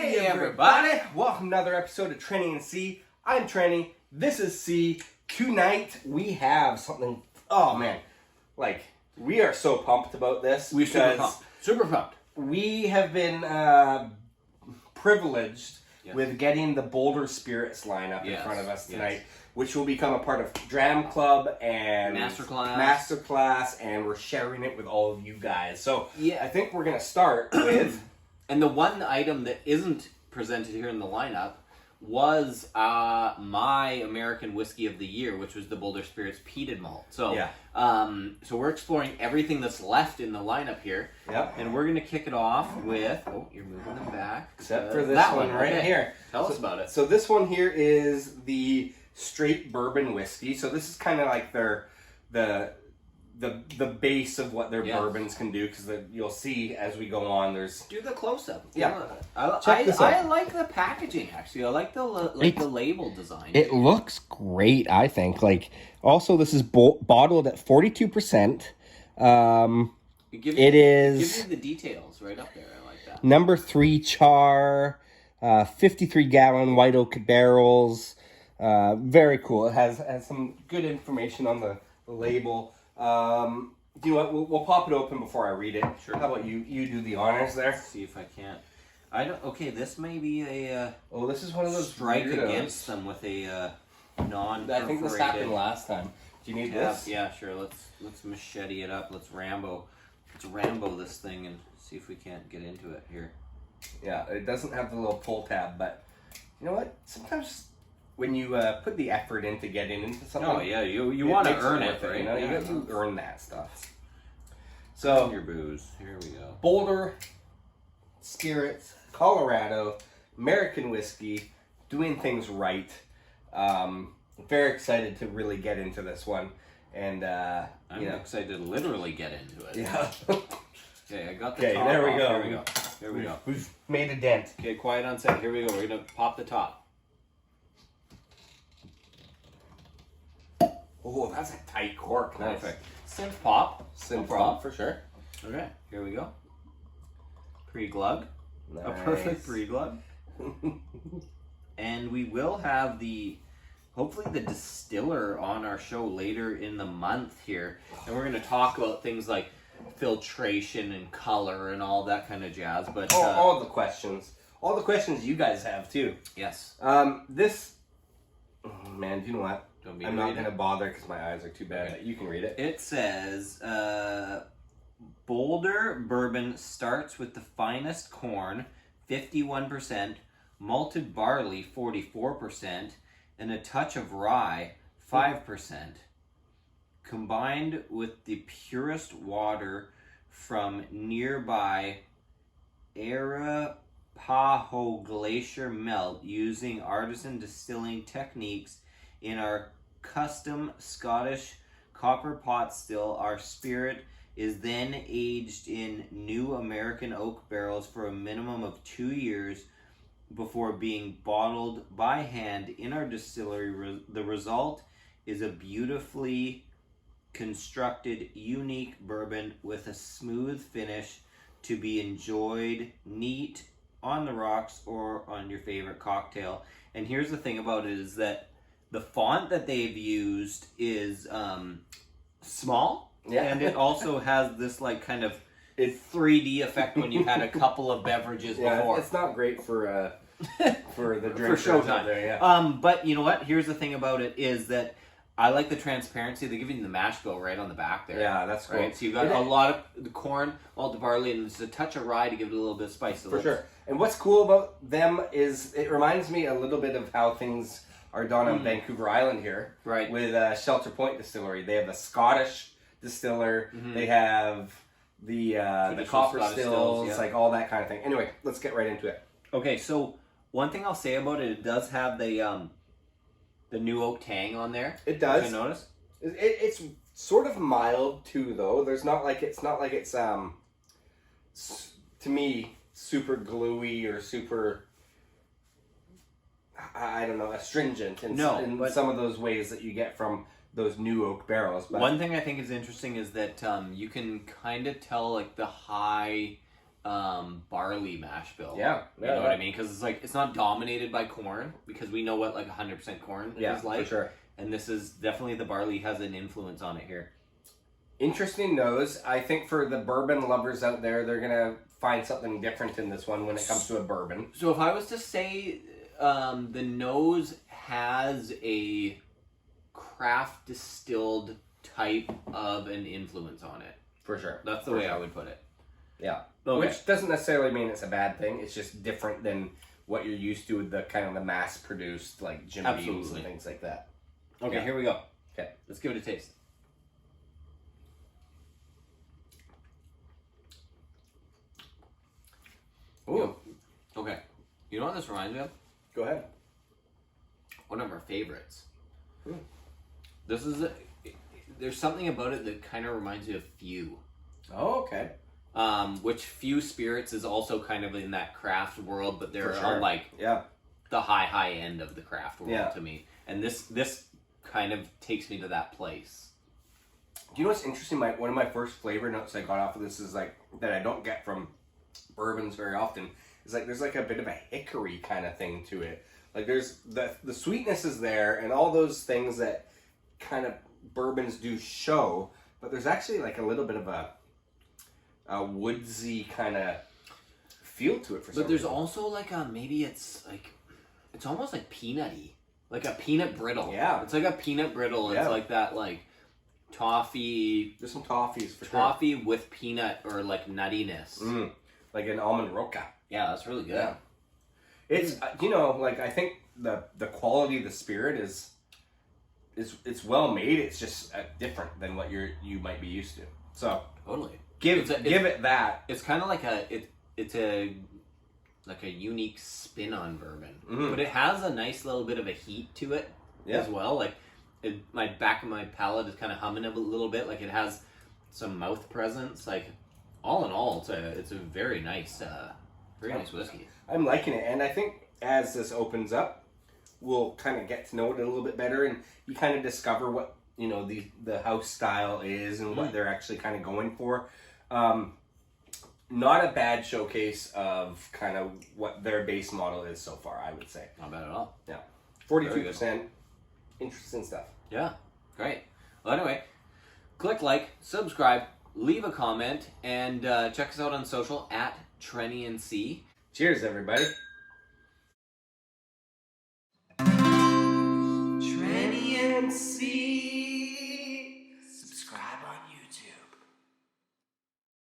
Hey everybody! Welcome to another episode of Trenny and C. I'm Trenny. This is C. Tonight we have something. Oh man, like we are so pumped about this. We're super pumped. We have been privileged with getting the Boulder Spirits lineup in front of us tonight, which will become a part of Dram Club and Masterclass, and we're sharing it with all of you guys. So I think we're gonna start with. And the one item that isn't presented here in the lineup was my American Whiskey of the Year, which was the Boulder Spirits Peated Malt. So, so we're exploring everything that's left in the lineup here. Yep. And we're going to kick it off with... Oh, you're moving them back. Except for this one right here. Tell us about it. So this one here is the straight bourbon whiskey. So this is kind of like the base of what their bourbons can do, because you'll see as we go on. There's do the close up. I like the packaging actually. I like the label design. It looks great. I think. Like also, this is bottled at 42%. It is. Give you the details right up there. I like that. Number 3 char, 53-gallon white oak barrels. Very cool. It has some good information on the label. Do you know what? We'll pop it open before I read it. Sure. How about you do the honors there? Let's see if I can't. I don't. Okay, this may be a. This is one of those strike weirdos. Against them with a non-perforated. I think this happened last time. Do you need this? Yeah, sure. Let's machete it up. Let's Rambo this thing and see if we can't get into it here. Yeah, it doesn't have the little pull tab, but you know what? Sometimes when you put the effort into getting into something, you want to earn it, right? You know, you got to earn that stuff. So earn your booze. Here we go. Boulder Spirits, Colorado, American whiskey, doing things right. Very excited to really get into this one, and I'm excited to literally get into it. Yeah. Okay, I got the top. There we off. go. Here we go. We've made a dent. Okay, quiet on set. Here we go. We're gonna pop the top. Oh, that's a tight cork. Perfect. Synth pop. Synth pop, for sure. Okay, here we go. Pre-glug. Nice. A perfect pre-glug. And we will have hopefully the distiller on our show later in the month here. And we're going to talk about things like filtration and color and all that kind of jazz. But all the questions. All the questions you guys have, too. Yes. This... Oh, man, do you know what? I'm not going to bother because my eyes are too bad. Okay. You can read it. It says, Boulder Bourbon starts with the finest corn, 51%, malted barley, 44%, and a touch of rye, 5%, combined with the purest water from nearby Arapaho Glacier melt using artisan distilling techniques. In our custom Scottish copper pot still, our spirit is then aged in new American oak barrels for a minimum of 2 years before being bottled by hand in our distillery. The result is a beautifully constructed, unique bourbon with a smooth finish to be enjoyed neat on the rocks or on your favorite cocktail. And here's the thing about it is that the font that they've used is small, and it also has this like kind of 3D effect when you've had a couple of beverages before. It's not great for the drinkers for showtime. Out there, but you know what? Here's the thing about it is that I like the transparency. They give you the mash bill right on the back there. Yeah, that's cool. Right? So you've got a lot of the corn, all the barley, and just a touch of rye to give it a little bit of spice. For sure. And what's cool about them is it reminds me a little bit of how things are done on Vancouver Island here, right? With Shelter Point Distillery. They have a Scottish distiller. Mm-hmm. They have the copper stills, like all that kind of thing. Anyway, let's get right into it. Okay, so one thing I'll say about it, it does have the new oak tang on there. It does. Did you notice? It's sort of mild too, though. It's not like it's to me super gluey or super. I don't know, astringent in some of those ways that you get from those new oak barrels. But one thing I think is interesting is that you can kind of tell like the high barley mash bill. Yeah. You know what I mean? Because it's like, it's not dominated by corn, because we know what like 100% corn is like. For sure. And this is definitely, the barley has an influence on it here. Interesting nose. I think for the bourbon lovers out there, they're going to find something different in this one when it comes to a bourbon. So if I was to say, the nose has a craft distilled type of an influence on it. For sure. That's the way I would put it. Yeah. Okay. Which doesn't necessarily mean it's a bad thing. It's just different than what you're used to with the kind of the mass-produced, like, Jim Beams and things like that. Okay, Yeah. here we go. Okay. Let's give it a taste. Ooh. Okay. You know what this reminds me of? Go ahead. One of our favorites. Hmm. This is there's something about it that kind of reminds me of Few. Oh, okay. Which Few Spirits is also kind of in that craft world, but they're For sure. on like Yeah. the high end of the craft world Yeah. to me. And this kind of takes me to that place. Do you know what's interesting? One of my first flavor notes I got off of this is like that I don't get from bourbons very often. Is like there's like a bit of a hickory kind of thing to it. Like there's the sweetness is there and all those things that kind of bourbons do show, but there's actually like a little bit of a woodsy kind of feel to it for some But there's reason. also like maybe it's almost like peanutty. Like a peanut brittle. Yeah. It's like a peanut brittle. Yeah. It's like that like toffee There's some toffees for toffee with peanut or like nuttiness. sure. Like an almond roca. Yeah, that's really good. Yeah. It's you know, like I think the quality of the spirit is it's well made. It's just different than what you might be used to. So Totally. give it that. It's kind of like it's a unique spin on bourbon, but it has a nice little bit of a heat to it as well. Like my back of my palate is kind of humming a little bit. Like it has some mouth presence. Like all in all, it's a very nice nice whiskey. I'm liking it, and I think as this opens up, we'll kind of get to know it a little bit better, and you kind of discover what the house style is and what they're actually kind of going for. Not a bad showcase of kind of what their base model is so far, I would say. Not bad at all. Yeah, 42%. Interesting stuff. Yeah, great. Well, anyway, click like, subscribe, leave a comment, and check us out on social at TrennyNC. Cheers, everybody. TrennyNC.